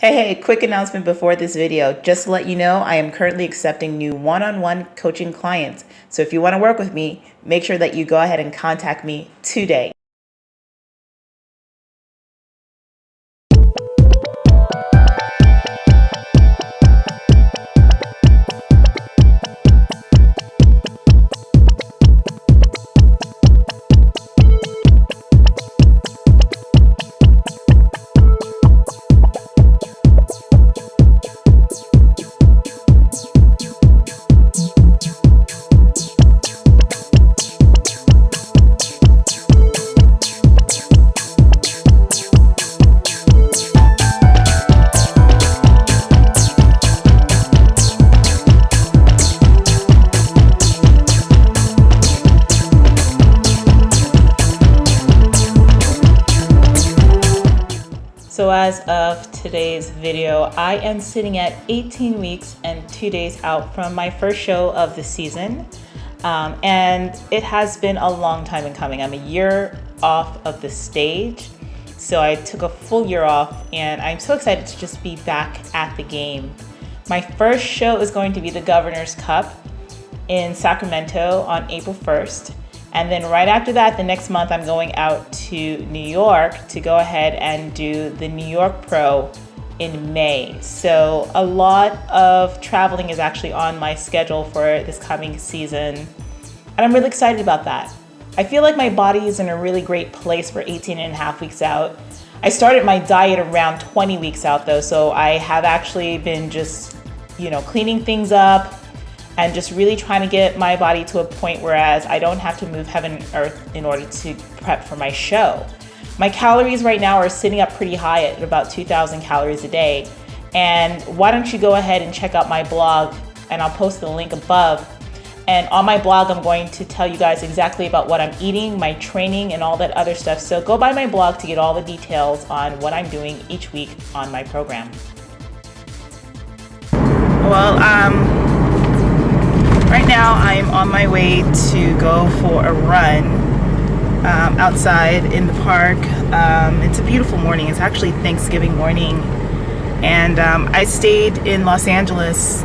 Hey, quick announcement before this video. Just to let you know, I am currently accepting new one-on-one coaching clients. So if you want to work with me, make sure that you go ahead and contact me today. So as of today's video, I am sitting at 18 weeks and 2 days out from my first show of the season. And it has been a long time in coming. I'm a year off of the stage. So I took a full year off and I'm so excited to just be back at the game. My first show is going to be the Governor's Cup in Sacramento on April 1st. And then right after that, the next month, I'm going out to New York to go ahead and do the New York Pro in May. So a lot of traveling is actually on my schedule for this coming season. And I'm really excited about that. I feel like my body is in a really great place for 18 and a half weeks out. I started my diet around 20 weeks out though. So I have actually been just, cleaning things up and just really trying to get my body to a point whereas I don't have to move heaven and earth in order to prep for my show. My calories right now are sitting up pretty high at about 2,000 calories a day. And why don't you go ahead and check out my blog, and I'll post the link above. And on my blog, I'm going to tell you guys exactly about what I'm eating, my training, and all that other stuff. So go by my blog to get all the details on what I'm doing each week on my program. Well, right now I'm on my way to go for a run outside in the park. It's a beautiful morning. It's actually Thanksgiving morning. And I stayed in Los Angeles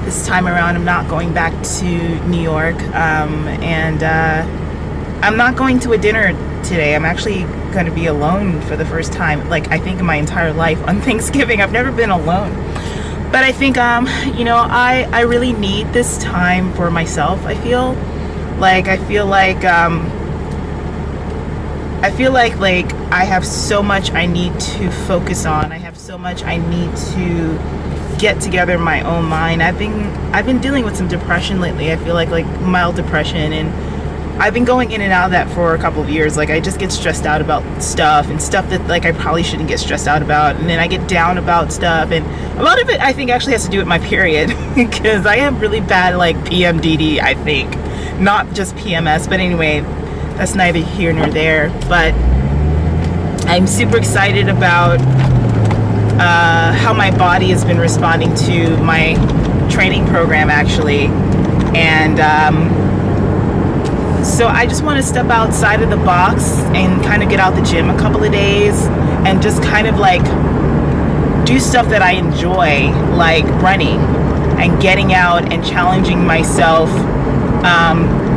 this time around. I'm not going back to New York. And I'm not going to a dinner today. I'm actually going to be alone for the first time, I think in my entire life on Thanksgiving. I've never been alone. But I think, I really need this time for myself. I feel like I have so much I need to focus on. I have so much I need to get together in my own mind. I've been dealing with some depression lately. I feel like mild depression, and I've been going in and out of that for a couple of years. I just get stressed out about stuff that I probably shouldn't get stressed out about, and then I get down about stuff, and a lot of it I think actually has to do with my period because I have really bad PMDD, I think, not just PMS. But anyway, that's neither here nor there. But I'm super excited about how my body has been responding to my training program actually, and so I just want to step outside of the box and kind of get out the gym a couple of days and just kind of do stuff that I enjoy, like running and getting out and challenging myself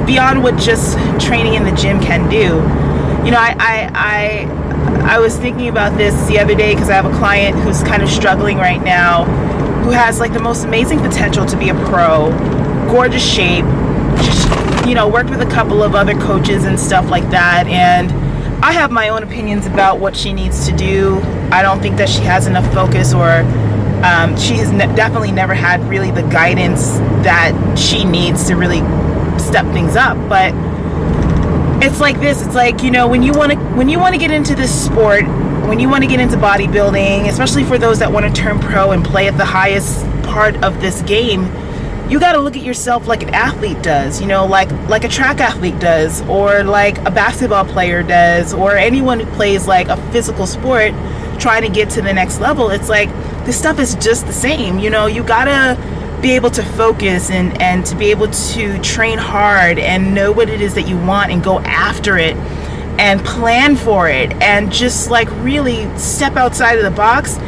beyond what just training in the gym can do. I was thinking about this the other day because I have a client who's kind of struggling right now, who has the most amazing potential to be a pro, gorgeous shape, worked with a couple of other coaches and stuff like that, and I have my own opinions about what she needs to do. I don't think that she has enough focus, or she has definitely never had really the guidance that she needs to really step things up. But it's like this. It's when you want to get into this sport, when you want to get into bodybuilding, especially for those that want to turn pro and play at the highest part of this game, you got to look at yourself like an athlete does, like a track athlete does, or like a basketball player does, or anyone who plays a physical sport trying to get to the next level. It's this stuff is just the same. You got to be able to focus and to be able to train hard and know what it is that you want and go after it and plan for it and just really step outside of the box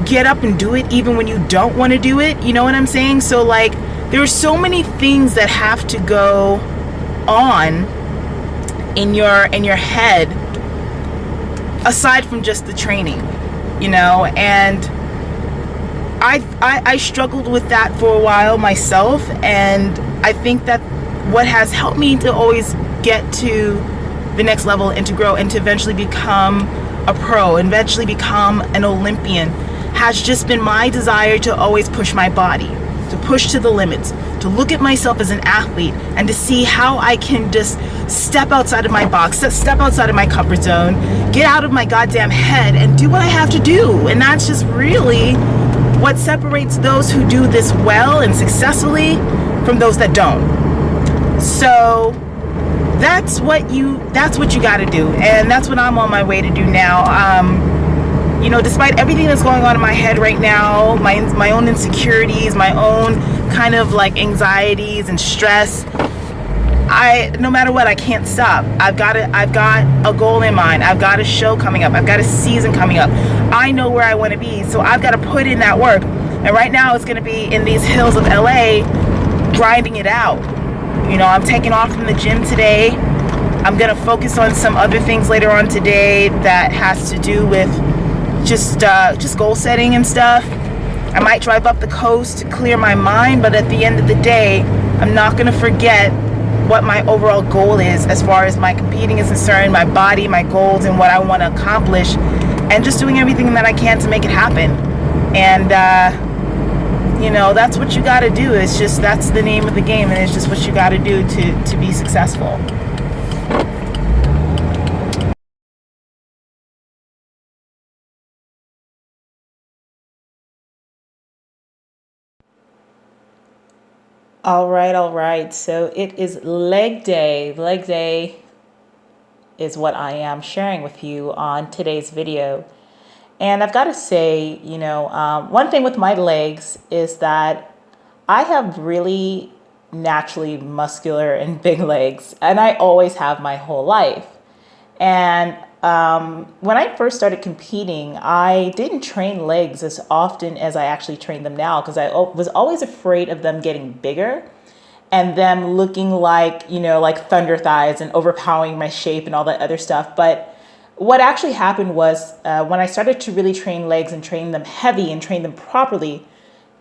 get up and do it even when you don't want to do it. You know what I'm saying? So like, there are so many things that have to go on in your head aside from just the training, you know. And I struggled with that for a while myself, and I think that what has helped me to always get to the next level and to grow and to eventually become a pro, eventually become an Olympian, has just been my desire to always push my body, to push to the limits, to look at myself as an athlete and to see how I can just step outside of my box, step outside of my comfort zone, get out of my goddamn head and do what I have to do. And that's just really what separates those who do this well and successfully from those that don't. So that's what you got to do, and that's what I'm on my way to do now. You know, despite everything that's going on in my head right now, my own insecurities, my own kind of like anxieties and stress, no matter what, I can't stop. I've got a goal in mind. I've got a show coming up. I've got a season coming up. I know where I want to be, so I've got to put in that work. And right now it's going to be in these hills of LA, grinding it out. You know, I'm taking off from the gym today. I'm going to focus on some other things later on today that has to do with just goal setting and stuff. I might drive up the coast to clear my mind, but at the end of the day, I'm not going to forget what my overall goal is as far as my competing is concerned, my body, my goals, and what I want to accomplish, and just doing everything that I can to make it happen. And you know, that's what you got to do. It's just, that's the name of the game, and it's just what you got to do to be successful. All right. So it is leg day. Leg day is what I am sharing with you on today's video. And I've got to say, you know, one thing with my legs is that I have really naturally muscular and big legs, and I always have my whole life. And when I first started competing, I didn't train legs as often as I actually train them now, because I was always afraid of them getting bigger and them looking like, you know, like thunder thighs and overpowering my shape and all that other stuff. But what actually happened was when I started to really train legs and train them heavy and train them properly,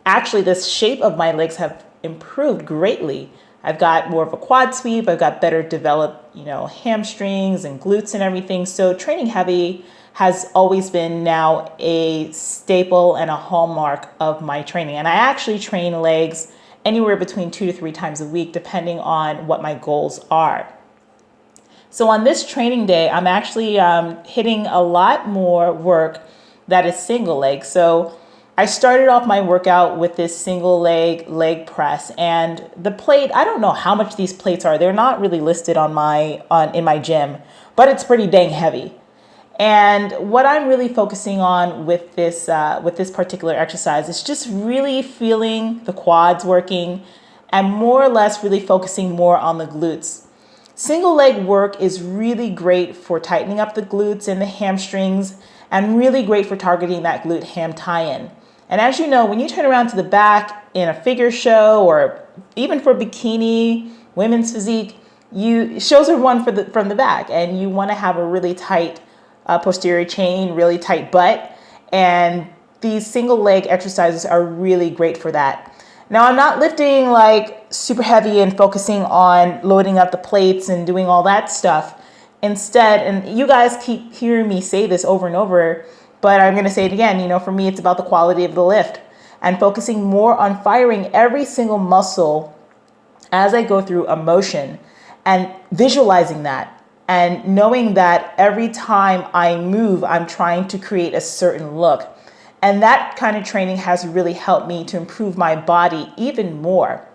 actually the shape of my legs have improved greatly. I've got more of a quad sweep. I've got better developed, you know, hamstrings and glutes and everything. So training heavy has always been now a staple and a hallmark of my training. And I actually train legs anywhere between 2 to 3 times a week, depending on what my goals are. So on this training day, I'm actually hitting a lot more work that is single leg. So I started off my workout with this single leg press, and the plate, I don't know how much these plates are. They're not really listed in my gym, but it's pretty dang heavy. And what I'm really focusing on with this particular exercise is just really feeling the quads working and more or less really focusing more on the glutes. Single leg work is really great for tightening up the glutes and the hamstrings, and really great for targeting that glute ham tie-in. And as you know, when you turn around to the back in a figure show or even for bikini, women's physique, shows are won from the back, and you want to have a really tight posterior chain, really tight butt. And these single leg exercises are really great for that. Now, I'm not lifting like super heavy and focusing on loading up the plates and doing all that stuff. Instead, and you guys keep hearing me say this over and over, but I'm going to say it again, you know, for me, it's about the quality of the lift and focusing more on firing every single muscle as I go through a motion and visualizing that and knowing that every time I move, I'm trying to create a certain look. And that kind of training has really helped me to improve my body even more.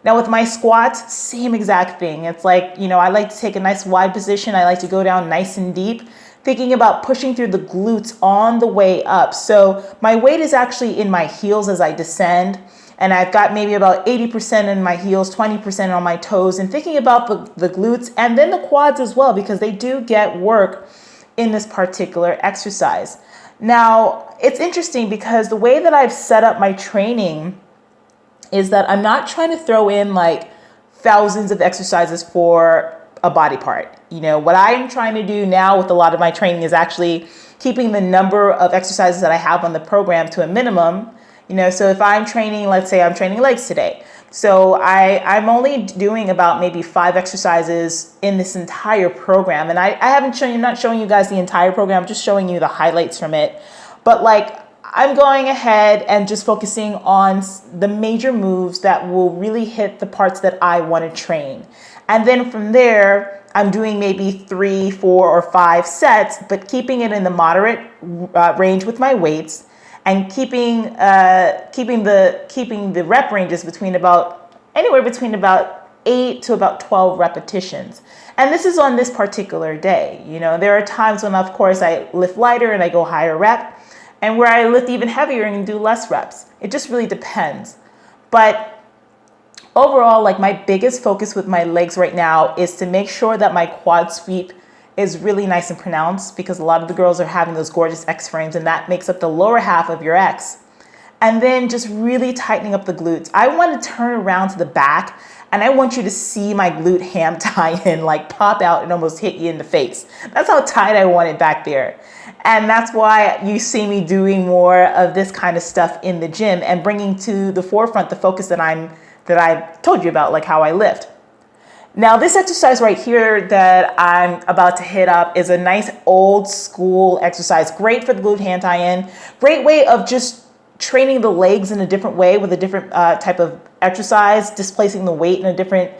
Now with my squats, same exact thing. It's like, you know, I like to take a nice wide position. I like to go down nice and deep, thinking about pushing through the glutes on the way up. So my weight is actually in my heels as I descend. And I've got maybe about 80% in my heels, 20% on my toes, and thinking about the glutes and then the quads as well, because they do get work in this particular exercise. Now, it's interesting because the way that I've set up my training is that I'm not trying to throw in like thousands of exercises for a body part. What I'm trying to do now with a lot of my training is actually keeping the number of exercises that I have on the program to a minimum. So if I'm training, let's say I'm training legs today. So I'm only doing about maybe 5 exercises in this entire program. And I'm not showing you guys the entire program, I'm just showing you the highlights from it. But like, I'm going ahead and just focusing on the major moves that will really hit the parts that I want to train. And then from there, I'm doing maybe 3, 4, or 5 sets, but keeping it in the moderate range with my weights, and keeping the rep ranges anywhere between about 8 to about 12 repetitions. And this is on this particular day. There are times when, of course, I lift lighter and I go higher rep, and where I lift even heavier and do less reps. It just really depends. But overall, like, my biggest focus with my legs right now is to make sure that my quad sweep is really nice and pronounced, because a lot of the girls are having those gorgeous X frames, and that makes up the lower half of your X. And then just really tightening up the glutes. I want to turn around to the back, and I want you to see my glute ham tie-in like pop out and almost hit you in the face. That's how tight I want it back there. And that's why you see me doing more of this kind of stuff in the gym and bringing to the forefront the focus that I told you about, like how I lift. Now, this exercise right here that I'm about to hit up is a nice old school exercise. Great for the glute hand tie-in. Great way of just training the legs in a different way with a different type of exercise, displacing the weight in a different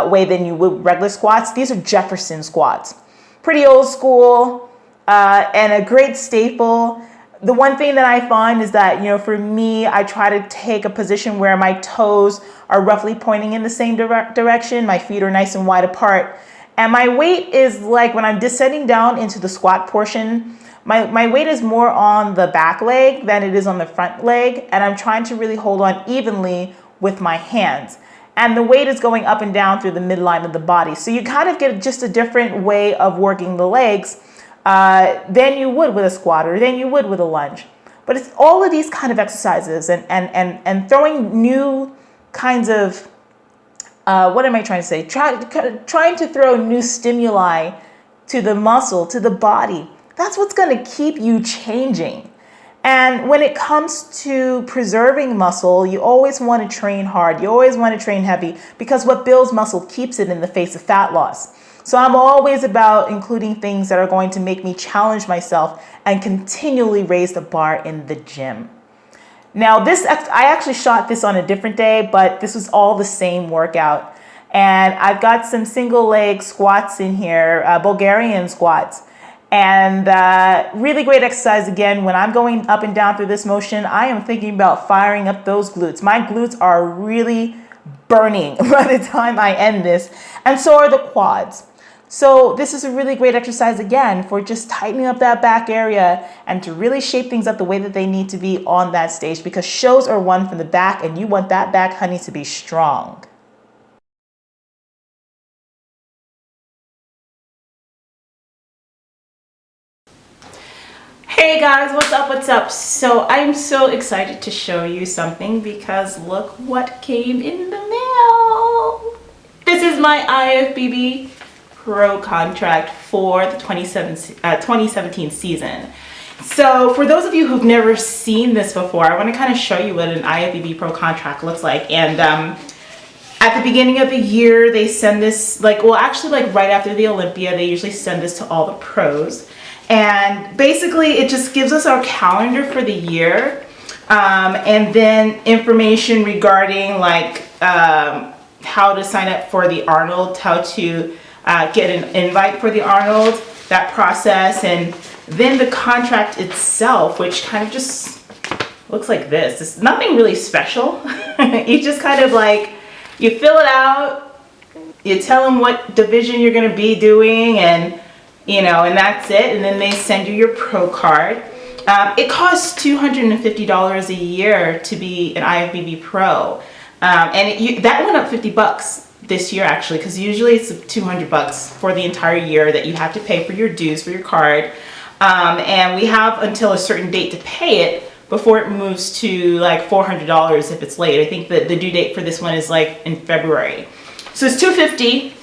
way than you would regular squats. These are Jefferson squats. Pretty old school and a great staple. The one thing that I find is that, for me, I try to take a position where my toes are roughly pointing in the same direction. My feet are nice and wide apart. And my weight is like, when I'm descending down into the squat portion, my weight is more on the back leg than it is on the front leg. And I'm trying to really hold on evenly with my hands. And the weight is going up and down through the midline of the body. So you kind of get just a different way of working the legs than you would with a squat or than you would with a lunge. But it's all of these kind of exercises and throwing new kinds of, what am I trying to say? Trying to throw new stimuli to the muscle, to the body. That's what's going to keep you changing. And when it comes to preserving muscle, you always want to train hard. You always want to train heavy, because what builds muscle keeps it in the face of fat loss. So I'm always about including things that are going to make me challenge myself and continually raise the bar in the gym. Now, I actually shot this on a different day, but this was all the same workout. And I've got some single leg squats in here, Bulgarian squats. And really great exercise. Again, when I'm going up and down through this motion, I am thinking about firing up those glutes. My glutes are really burning by the time I end this. And so are the quads. So this is a really great exercise, again, for just tightening up that back area and to really shape things up the way that they need to be on that stage, because shows are won from the back, and you want that back, honey, to be strong. Hey guys, what's up, what's up? So I'm so excited to show you something, because look what came in the mail. This is my IFBB Pro contract for the 2017 season. So for those of you who've never seen this before, I want to kind of show you what an IFBB Pro contract looks like. And at the beginning of the year, they send this, right after the Olympia, they usually send this to all the pros. And basically, it just gives us our calendar for the year, and then information regarding how to sign up for the Arnold, how to get an invite for the Arnold, that process, and then the contract itself, which kind of just looks like this. It's nothing really special. You just kind of you fill it out, you tell them what division you're going to be doing, and and that's it. And then they send you your pro card. It costs $250 a year to be an IFBB Pro. That went up $50 this year, actually, because usually it's $200 for the entire year that you have to pay for your dues for your card. And we have until a certain date to pay it before it moves to like $400 if it's late. I think that the due date for this one is like in February. So it's $250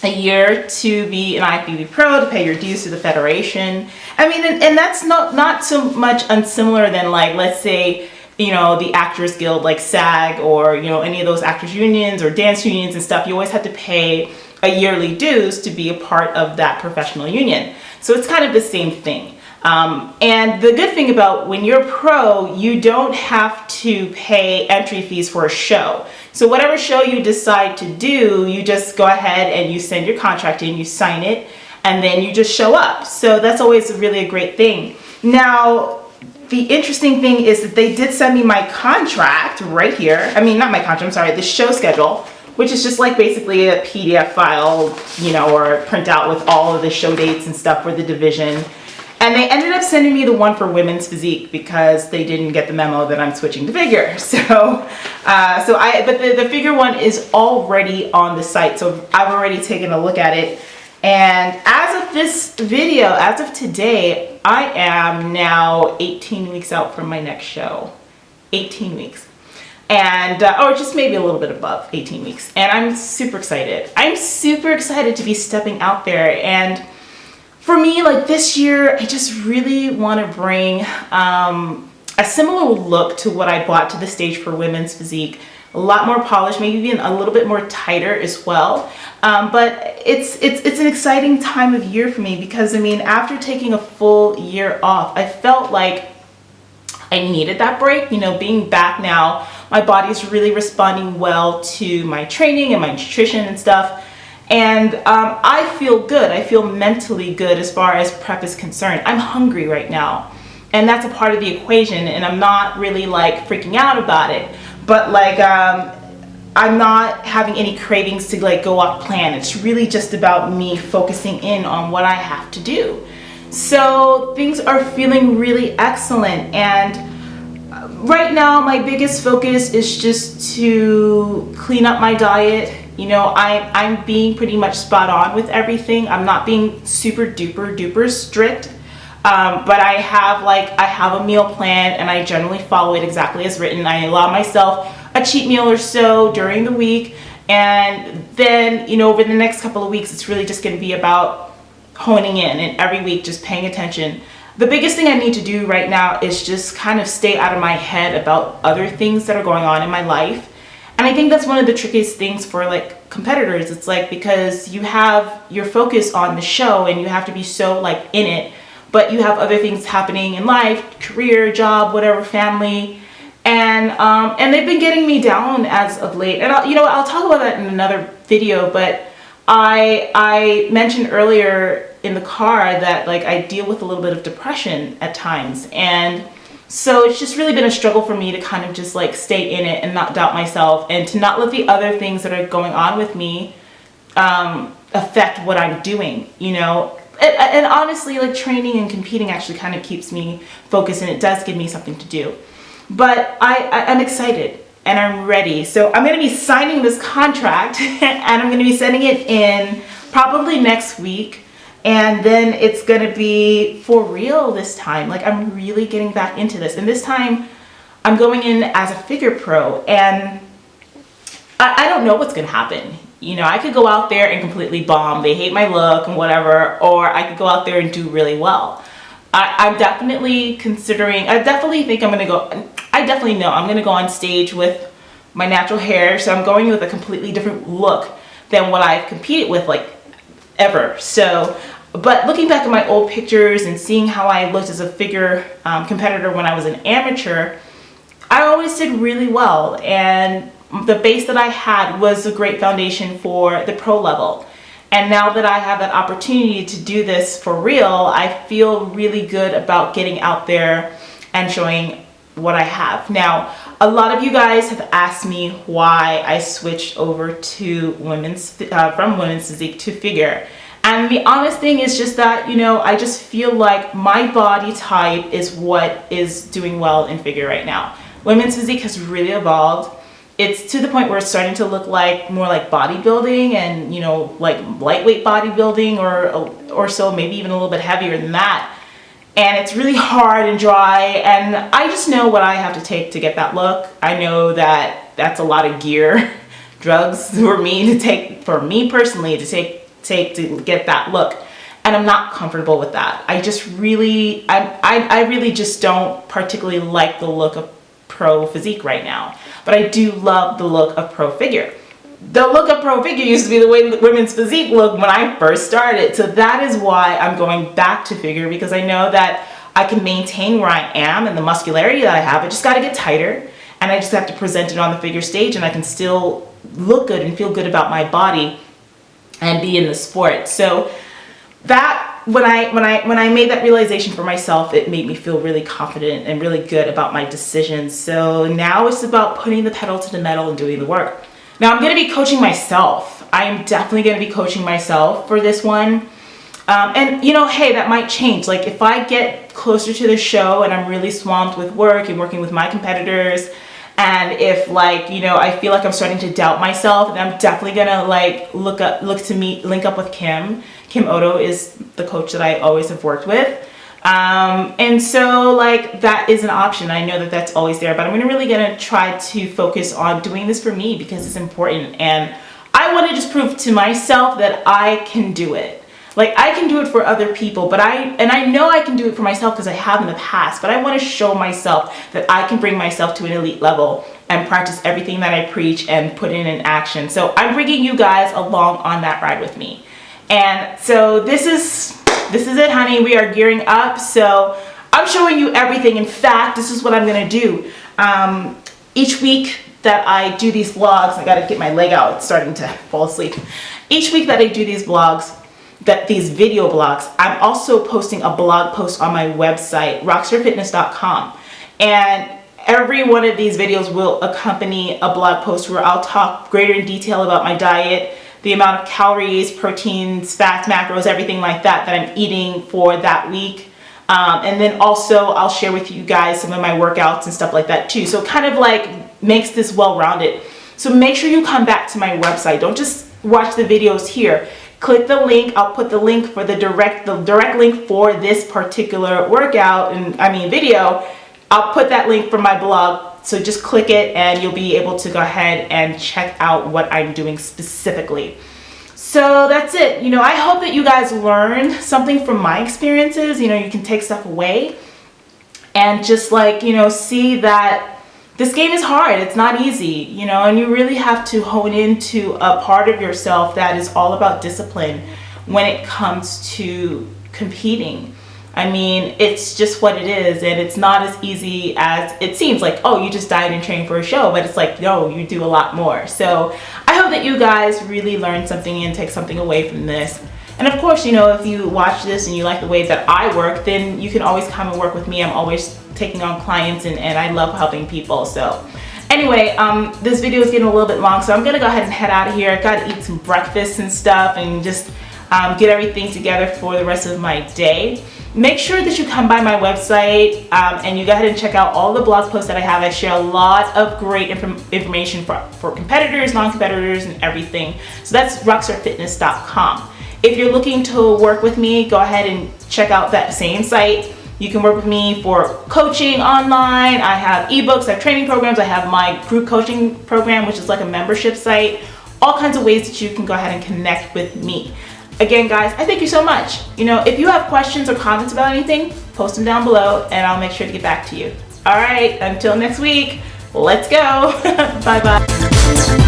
a year to be an IFBB Pro, to pay your dues to the federation. I mean, and that's not so much unsimilar than, like, let's say, you know, the Actors Guild, like SAG, or, you know, any of those actors unions or dance unions and stuff. You always have to pay a yearly dues to be a part of that professional union. So it's kind of the same thing. And the good thing about when you're a pro, you don't have to pay entry fees for a show. So whatever show you decide to do, you just go ahead and you send your contract in, you sign it, and then you just show up. So that's always really a great thing. Now, the interesting thing is that they did send me my contract right here. I mean, not my contract, I'm sorry, the show schedule, which is just like basically a PDF file, you know, or a printout with all of the show dates and stuff for the division. And they ended up sending me the one for women's physique because they didn't get the memo that I'm switching to figure. But the figure one is already on the site, so I've already taken a look at it. And as of this video, as of today, I am now 18 weeks out from my next show. 18 weeks. And, or just maybe a little bit above 18 weeks. And I'm super excited. I'm super excited to be stepping out there. And for me, like this year, I just really want to bring a similar look to what I brought to the stage for women's physique. A lot more polished, maybe even a little bit more tighter as well. But it's an exciting time of year for me because, I mean, after taking a full year off, I felt like I needed that break. You know, being back now, my body's really responding well to my training and my nutrition and stuff. And I feel good. I feel mentally good as far as prep is concerned. I'm hungry right now. And that's a part of the equation. And I'm not really like freaking out about it. But like, I'm not having any cravings to like go off plan. It's really just about me focusing in on what I have to do. So things are feeling really excellent. And right now, my biggest focus is just to clean up my diet. You know, I'm being pretty much spot on with everything. I'm not being super duper strict. But I have a meal plan and I generally follow it exactly as written. I allow myself a cheat meal or so during the week. And then, you know, over the next couple of weeks, it's really just going to be about honing in and every week just paying attention. The biggest thing I need to do right now is just kind of stay out of my head about other things that are going on in my life. And I think that's one of the trickiest things for like competitors. It's like, because you have your focus on the show and you have to be so like in it, but you have other things happening in life, career, job, whatever, family. And they've been getting me down as of late. And I'll talk about that in another video, but I mentioned earlier in the car that like I deal with a little bit of depression at times. And so it's just really been a struggle for me to kind of just like stay in it and not doubt myself and to not let the other things that are going on with me affect what I'm doing, you know. And honestly, like training and competing actually kind of keeps me focused and it does give me something to do. But I'm excited and I'm ready. So I'm going to be signing this contract and I'm going to be sending it in probably next week. And then it's going to be for real this time. Like I'm really getting back into this. And this time I'm going in as a figure pro and I don't know what's going to happen. You know, I could go out there and completely bomb. They hate my look and whatever, or I could go out there and do really well. I'm definitely considering, I definitely think I'm going to go, I definitely know I'm going to go on stage with my natural hair. So I'm going with a completely different look than what I've competed with like ever. So, but looking back at my old pictures and seeing how I looked as a figure competitor when I was an amateur, I always did really well. And the base that I had was a great foundation for the pro level. And now that I have that opportunity to do this for real, I feel really good about getting out there and showing what I have. Now, a lot of you guys have asked me why I switched over to from women's physique to figure. And the honest thing is just that, you know, I just feel like my body type is what is doing well in figure right now. Women's physique has really evolved. It's to the point where it's starting to look like more like bodybuilding and, you know, like lightweight bodybuilding or so, maybe even a little bit heavier than that. and it's really hard and dry, and I just know what I have to take to get that look. I know that that's a lot of gear, drugs for me personally to take to get that look, and I'm not comfortable with that. I really just don't particularly like the look of pro physique right now, but I do love the look of pro figure. The look of pro figure used to be the way women's physique looked when I first started. So that is why I'm going back to figure, because I know that I can maintain where I am and the muscularity that I have. I just got to get tighter, and I just have to present it on the figure stage, and I can still look good and feel good about my body and be in the sport. So that when I made that realization for myself, it made me feel really confident and really good about my decisions. So now it's about putting the pedal to the metal and doing the work. Now I'm going to be coaching myself. I am definitely going to be coaching myself for this one. And you know, hey, that might change. Like if I get closer to the show and I'm really swamped with work and working with my competitors, and if like, you know, I feel like I'm starting to doubt myself, then I'm definitely gonna like link up with Kim. Kim Odo is the coach that I always have worked with. And so like that is an option. I know that that's always there, but I'm really gonna try to focus on doing this for me because it's important. And I want to just prove to myself that I can do it. Like I can do it for other people, but I know I can do it for myself because I have in the past, but I want to show myself that I can bring myself to an elite level and practice everything that I preach and put in action. So I'm bringing you guys along on that ride with me. And so this is it, honey. We are gearing up. So I'm showing you everything. In fact, this is what I'm going to do. Each week that I do these vlogs, I got to get my leg out. It's starting to fall asleep. Each week that I do these vlogs, these video blogs, I'm also posting a blog post on my website, rockstarfitness.com. And every one of these videos will accompany a blog post where I'll talk greater in detail about my diet, the amount of calories, proteins, fats, macros, everything like that I'm eating for that week. And then also I'll share with you guys some of my workouts and stuff like that too. So it kind of like makes this well-rounded. So make sure you come back to my website. Don't just watch the videos here. Click the link. I'll put the link for the direct link for this particular workout and video. I'll put that link for my blog. So just click it and you'll be able to go ahead and check out what I'm doing specifically. So that's it. You know, I hope that you guys learned something from my experiences. You know, you can take stuff away and just like, you know, see that this game is hard. It's not easy, you know, and you really have to hone into a part of yourself that is all about discipline when it comes to competing. I mean, it's just what it is, and it's not as easy as it seems. Like, oh, you just diet and train for a show, but it's like, no, you do a lot more. So I hope that you guys really learn something and take something away from this. And of course, you know, if you watch this and you like the way that I work, then you can always come and work with me. I'm always taking on clients, and I love helping people. So anyway, this video is getting a little bit long, so I'm gonna go ahead and head out of here. I gotta eat some breakfast and stuff and just get everything together for the rest of my day. Make sure that you come by my website and you go ahead and check out all the blog posts that I have. I share a lot of great information for competitors, non-competitors, and everything. So that's rockstarfitness.com. If you're looking to work with me, go ahead and check out that same site. You can work with me for coaching online. I have ebooks, I have training programs, I have my group coaching program, which is like a membership site. All kinds of ways that you can go ahead and connect with me. Again, guys, I thank you so much. You know, if you have questions or comments about anything, post them down below and I'll make sure to get back to you. All right, until next week, let's go. Bye-bye.